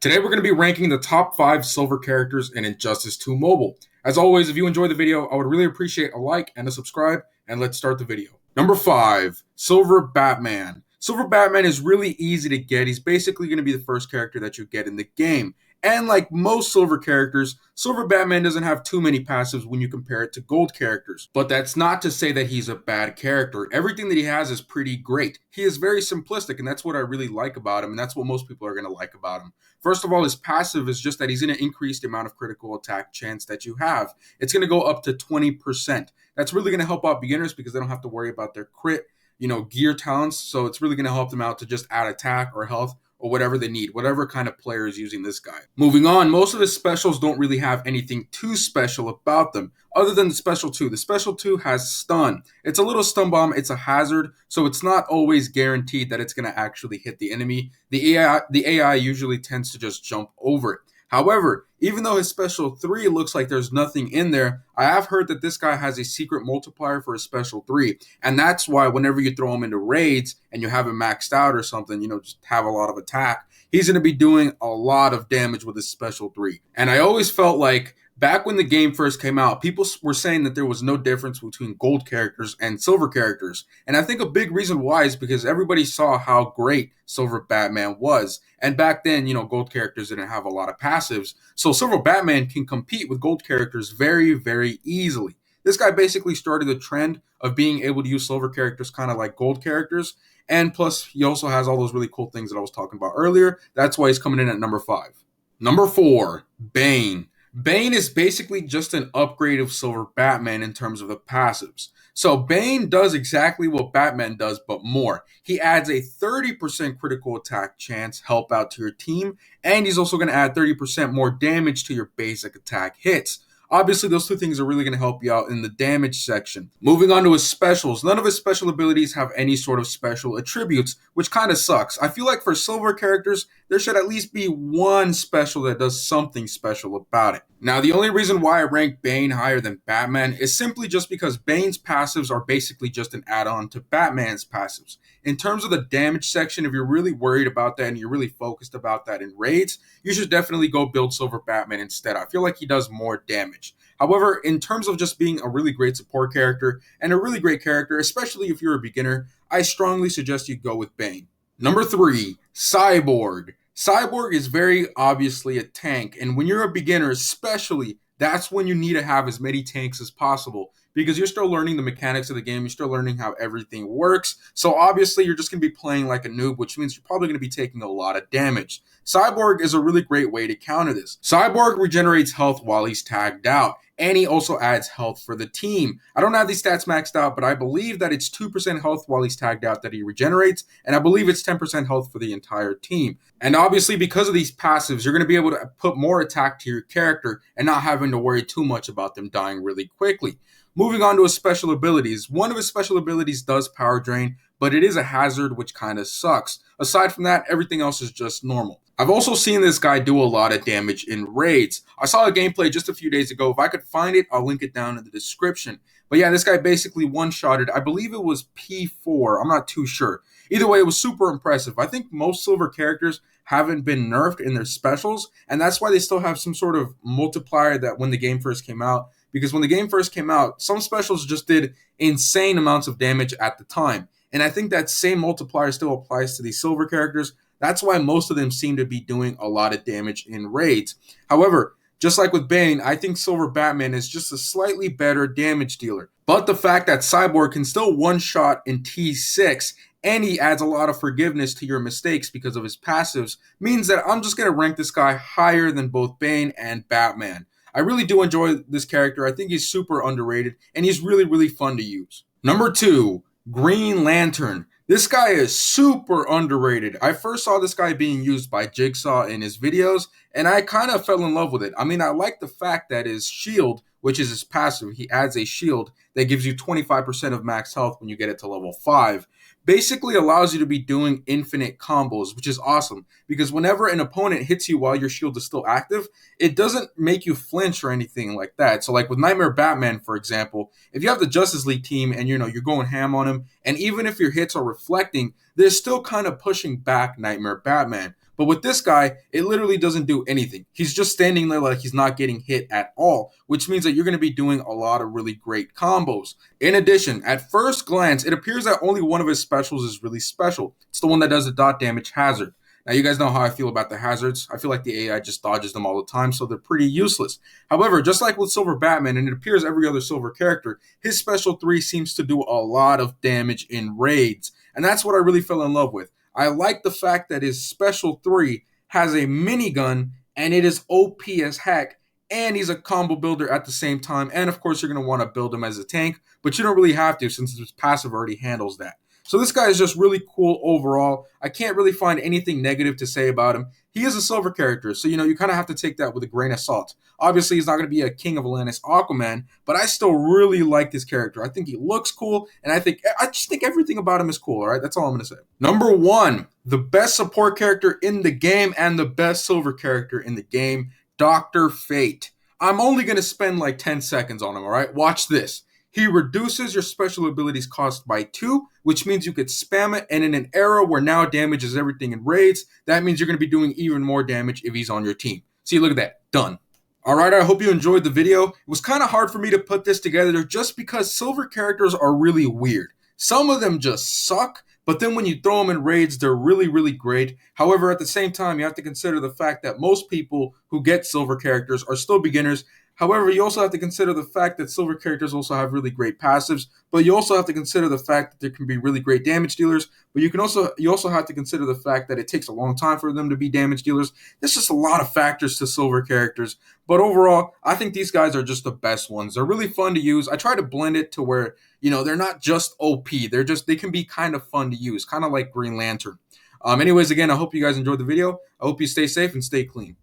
Today we're going to be ranking the top 5 silver characters in Injustice 2 Mobile. As always, if you enjoyed the video, I would really appreciate a like and a subscribe, and let's start the video. Number 5, Silver Batman. Silver Batman is really easy to get. He's basically going to be the first character that you get in the game. And like most silver characters, Silver Batman doesn't have too many passives when you compare it to gold characters. But that's not to say that he's a bad character. Everything that he has is pretty great. He is very simplistic, and that's what I really like about him, and that's what most people are going to like about him. First of all, his passive is just that he's going to increase the amount of critical attack chance that you have. It's going to go up to 20%. That's really going to help out beginners because they don't have to worry about their crit, gear talents. So it's really going to help them out to just add attack or health or whatever they need, whatever kind of player is using this guy. Moving on, most of his specials don't really have anything too special about them, other than the special 2. The special 2 has stun. It's a little stun bomb, it's a hazard, so it's not always guaranteed that it's going to actually hit the enemy. The AI usually tends to just jump over it. However, even though his special 3 looks like there's nothing in there, I have heard that this guy has a secret multiplier for his special 3. And that's why whenever you throw him into raids and you have him maxed out or something, just have a lot of attack, he's going to be doing a lot of damage with his special 3. And I always felt like back when the game first came out, people were saying that there was no difference between gold characters and silver characters. And I think a big reason why is because everybody saw how great Silver Batman was. And back then, gold characters didn't have a lot of passives. So Silver Batman can compete with gold characters very, very easily. This guy basically started the trend of being able to use silver characters kind of like gold characters. And plus, he also has all those really cool things that I was talking about earlier. That's why he's coming in at number 5. Number 4, Bane. Bane is basically just an upgrade of Silver Batman in terms of the passives. So Bane does exactly what Batman does, but more. He adds a 30% critical attack chance help out to your team, and he's also going to add 30% more damage to your basic attack hits. Obviously, those two things are really going to help you out in the damage section. Moving on to his specials. None of his special abilities have any sort of special attributes, which kind of sucks. I feel like for silver characters, there should at least be one special that does something special about it. Now, the only reason why I rank Bane higher than Batman is simply just because Bane's passives are basically just an add-on to Batman's passives. In terms of the damage section, if you're really worried about that and you're really focused about that in raids, you should definitely go build Silver Batman instead. I feel like he does more damage. However, in terms of just being a really great support character and a really great character, especially if you're a beginner, I strongly suggest you go with Bane. Number 3, CYBORG. CYBORG is very obviously a tank, and when you're a beginner especially, that's when you need to have as many tanks as possible because you're still learning the mechanics of the game, you're still learning how everything works, so obviously you're just going to be playing like a noob, which means you're probably going to be taking a lot of damage. CYBORG is a really great way to counter this. CYBORG regenerates health while he's tagged out, and he also adds health for the team. I don't have these stats maxed out, but I believe that it's 2% health while he's tagged out that he regenerates, and I believe it's 10% health for the entire team. And obviously, because of these passives, you're going to be able to put more attack to your character and not having to worry too much about them dying really quickly. Moving on to his special abilities. One of his special abilities does power drain, but it is a hazard, which kind of sucks. Aside from that, everything else is just normal. I've also seen this guy do a lot of damage in raids. I saw a gameplay just a few days ago. If I could find it, I'll link it down in the description. But yeah, this guy basically one-shotted, I believe it was P4. I'm not too sure. Either way, it was super impressive. I think most silver characters haven't been nerfed in their specials, and that's why they still have some sort of multiplier that when the game first came out. Because when the game first came out, some specials just did insane amounts of damage at the time. And I think that same multiplier still applies to these silver characters. That's why most of them seem to be doing a lot of damage in raids. However, just like with Bane, I think Silver Batman is just a slightly better damage dealer. But the fact that CYBORG can still one-shot in T6 and he adds a lot of forgiveness to your mistakes because of his passives means that I'm just going to rank this guy higher than both Bane and Batman. I really do enjoy this character. I think he's super underrated and he's really, really fun to use. Number 2, Green Lantern. This guy is super underrated. I first saw this guy being used by Jigsaw in his videos, and I kind of fell in love with it. I mean, I like the fact that his shield, which is his passive, he adds a shield that gives you 25% of max health when you get it to level 5. Basically allows you to be doing infinite combos, which is awesome because whenever an opponent hits you while your shield is still active, it doesn't make you flinch or anything like that. So like with Nightmare Batman, for example, if you have the Justice League team and you're going ham on him, and even if your hits are reflecting, they're still kind of pushing back Nightmare Batman. But with this guy, it literally doesn't do anything. He's just standing there like he's not getting hit at all, which means that you're going to be doing a lot of really great combos. In addition, at first glance, it appears that only one of his specials is really special. It's the one that does the dot damage hazard. Now, you guys know how I feel about the hazards. I feel like the AI just dodges them all the time, so they're pretty useless. However, just like with Silver Batman, and it appears every other Silver character, his Special 3 seems to do a lot of damage in raids. And that's what I really fell in love with. I like the fact that his Special 3 has a minigun, and it is OP as heck, and he's a combo builder at the same time. And of course, you're going to want to build him as a tank, but you don't really have to since his passive already handles that. So this guy is just really cool overall. I can't really find anything negative to say about him. He is a Silver character, so you kind of have to take that with a grain of salt. Obviously, he's not going to be a King of Atlantis Aquaman, but I still really like this character. I think he looks cool, and I just think everything about him is cool, all right? That's all I'm going to say. Number 1, the best support character in the game and the best Silver character in the game, Dr. Fate. I'm only going to spend like 10 seconds on him, all right? Watch this. He reduces your special abilities cost by 2, which means you could spam it, and in an era where now damage is everything in raids, that means you're going to be doing even more damage if he's on your team. See, look at that. Done. Alright, I hope you enjoyed the video. It was kind of hard for me to put this together just because Silver characters are really weird. Some of them just suck, but then when you throw them in raids, they're really, really great. However, at the same time, you have to consider the fact that most people who get Silver characters are still beginners. However, you also have to consider the fact that Silver characters also have really great passives, but you also have to consider the fact that there can be really great damage dealers, but you also have to consider the fact that it takes a long time for them to be damage dealers. There's just a lot of factors to Silver characters, but overall, I think these guys are just the best ones. They're really fun to use. I try to blend it to where, they're not just OP. They can be kind of fun to use, kind of like Green Lantern. Anyways, again, I hope you guys enjoyed the video. I hope you stay safe and stay clean.